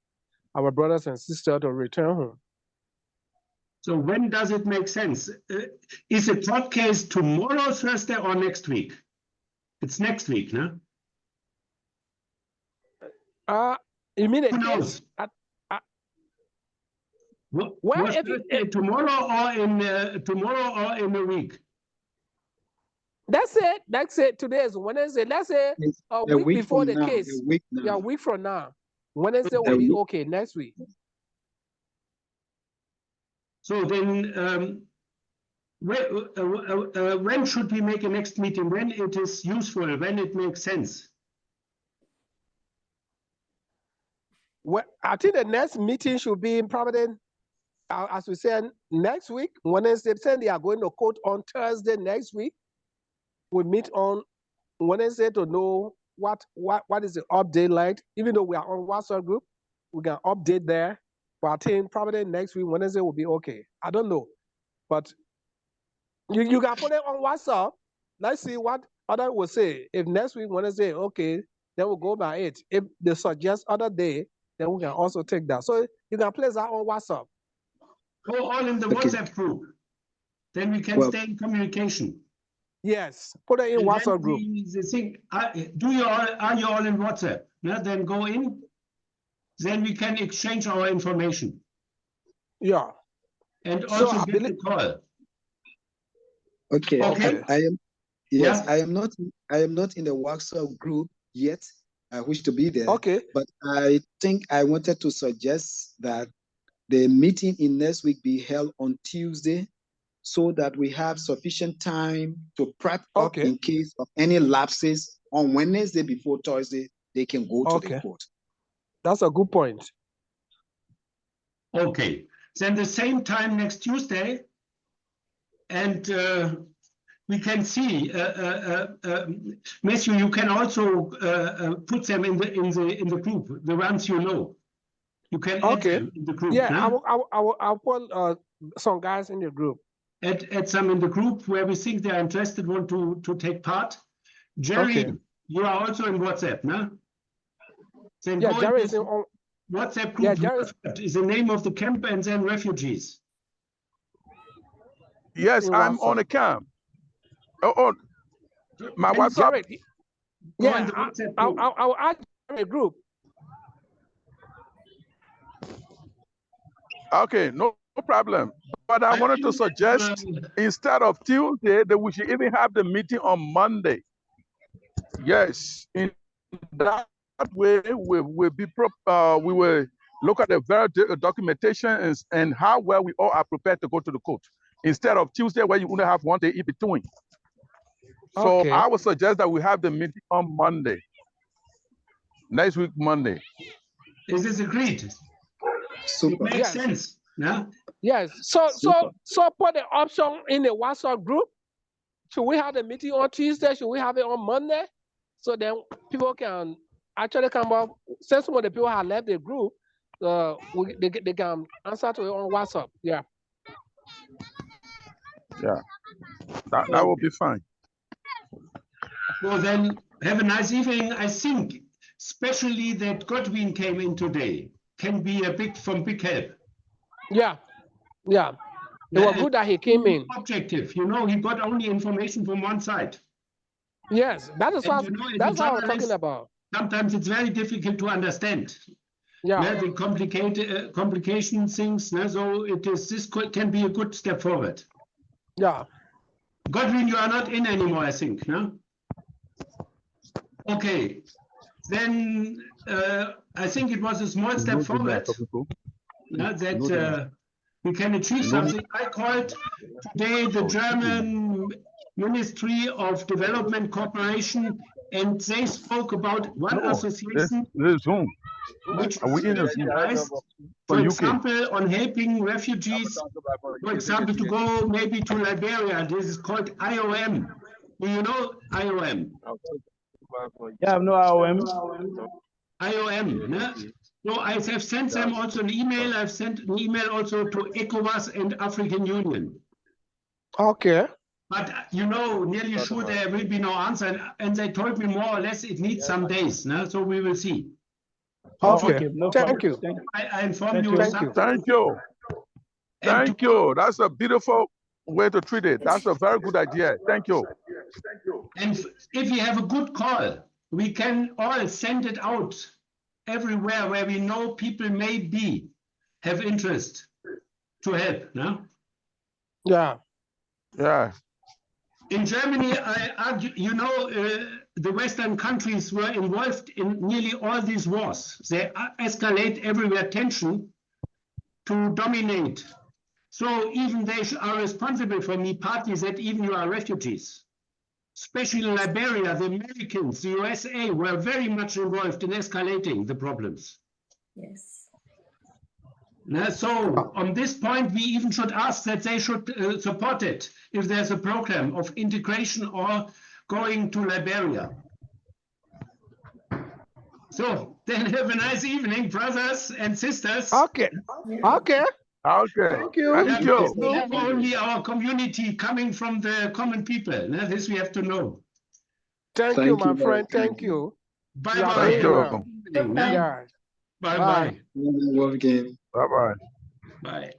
our brothers and sisters to return home. So when does it make sense? Is the court case tomorrow, Thursday, or next week? It's next week, no? You mean a Who case? knows? Well, Was if Thursday tomorrow or in a week? That's it. That's it. Today is Wednesday. Let's say It's a a week week before from the now, case. a week now. Yeah, a week from now. Wednesday will A be week. okay next week. So then, when should we make a next meeting? When it is useful, when it makes sense? Well, I think the next meeting should be in Providence, as we said, next week. Wednesday, they are going to court on Thursday next week. We meet on Wednesday to know what is the update like. Even though we are on WhatsApp group, we can update there. But I think probably next week, Wednesday will be okay. I don't know. But you can put it on WhatsApp. Let's see what other will say. If next week, Wednesday, okay, then we'll go by it. If they suggest other day, then we can also take that. So you can place that on WhatsApp. Go all in the Okay. WhatsApp group. Then we can stay in communication. Yes, put it in And WhatsApp then group. the thing, are you all in WhatsApp? No, then go in. Then we can exchange our information. Yeah. And So also I get believe- the call. Okay. Okay. I am. Yes, Yeah. I am not in the WhatsApp group yet. I wish to be there. Okay. But I think I wanted to suggest that the meeting in next week be held on Tuesday, so that we have sufficient time to prep up Okay. in case of any lapses on Wednesday before Thursday. They can go to Okay. the court. That's a good point. Okay. Then the same time next Tuesday, and we can see, Matthew, you can also put them in the group, the ones you know. You can add Okay. them in the group. Yeah, no? I'll put some guys in the group. Add some in the group where we think they are interested, want to take part. Jerry, Okay. you are also in WhatsApp, no? Then Yeah, go Jerry in is in on. WhatsApp Yeah, group. Jerry Is the name of the camp and then refugees. Yes, in I'm WhatsApp. on a camp. Oh, my Then WhatsApp. Jerry, Go in yeah, the WhatsApp group. I'll add Jerry group. Okay, no problem. But I wanted to suggest instead of Tuesday that we should even have the meeting on Monday. Yes, in that way we will look at the very documentation and how well we all are prepared to go to the court. Instead of Tuesday where you only have one day in between. So Okay. I would suggest that we have the meeting on Monday. Next week, Monday. Is this agreed? Super. It makes Yes. sense. Yeah. Yes. So put the option in the WhatsApp group. Should we have the meeting on Tuesday? Should we have it on Monday? So then people can actually come up. Since some of the people have left the group, they can answer to it on WhatsApp. Yeah. Yeah. That will be fine. Well, then have a nice evening. I think especially that Godwin came in today can be a big help. Yeah. Yeah. It was good that he came in. Objective, he got only information from one side. Yes, that is what that's what I'm talking about. Sometimes it's very difficult to understand. Yeah. The complication things. So this can be a good step forward. Yeah. Godwin, you are not in anymore, I think, no? Okay. Then I think it was a small step forward. That we can achieve something. I called today the German Ministry of Development Cooperation, and they spoke about one association. This Zoom. which Are we in the advice, for example, on helping refugees, for example, to go maybe to Liberia. This is called IOM. Do you know IOM? Yeah, I have no IOM. IOM. No? So I have sent them also an email. I've sent an email also to ECOWAS and African Union. Okay. But you know, nearly sure there will be no answer. And they told me more or less it needs some days. No? So we will see. Okay. No Thank problem. you. I inform Thank you. you. Thank you. Thank you. Thank you. That's a beautiful way to treat it. That's a very good idea. Thank you. And if we have a good call, we can all send it out everywhere where we know people may have interest to help. No? Yeah. Yeah. In Germany, I argue, you know, the Western countries were involved in nearly all these wars. They escalate everywhere tension to dominate. So even they are responsible for me, parties that even you are refugees. Especially in Liberia, the Americans, the USA were very much involved in escalating the problems. Yes. So on this point, we even should ask that they should support it if there's a program of integration or going to Liberia. So then have a nice evening, brothers and sisters. Okay. Okay. Okay. Thank you. Thank you. Not only our community coming from the common people. This we have to know. Thank you, my friend. Thank you. Bye-bye. Thank you. Bye-bye. Yeah. Bye-bye. Bye-bye. Bye.